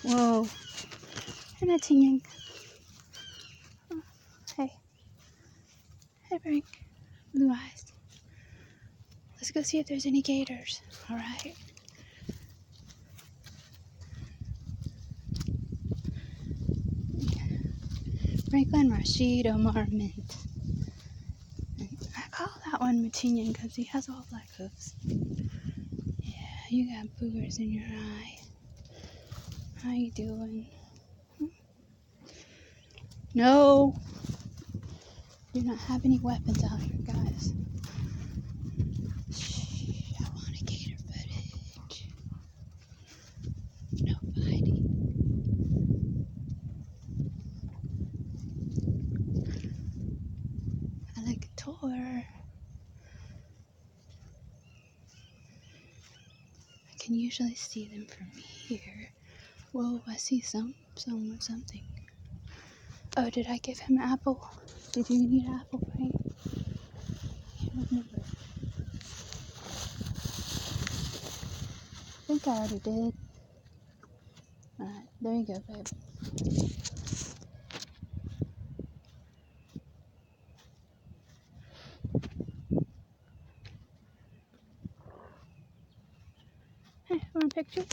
Whoa. Hey, Mateen Yang. Oh, hey. Hey, Frank. Blue eyes. Let's go see if there's any gators. Alright. Franklin Rashid Omar Mint. I call that one Mateen Yang because he has all black hooves. Yeah, you got boogers in your eye. How you doing? No! Do not have any weapons out here, guys. Shh, I want a gator footage. No fighting. I like a tour. I can usually see them from here. Whoa, I see someone with something. Oh, did I give him an apple? Did you need an apple, Frank? I can't remember. I think I already did. Alright, there you go, babe. Hey, want a picture?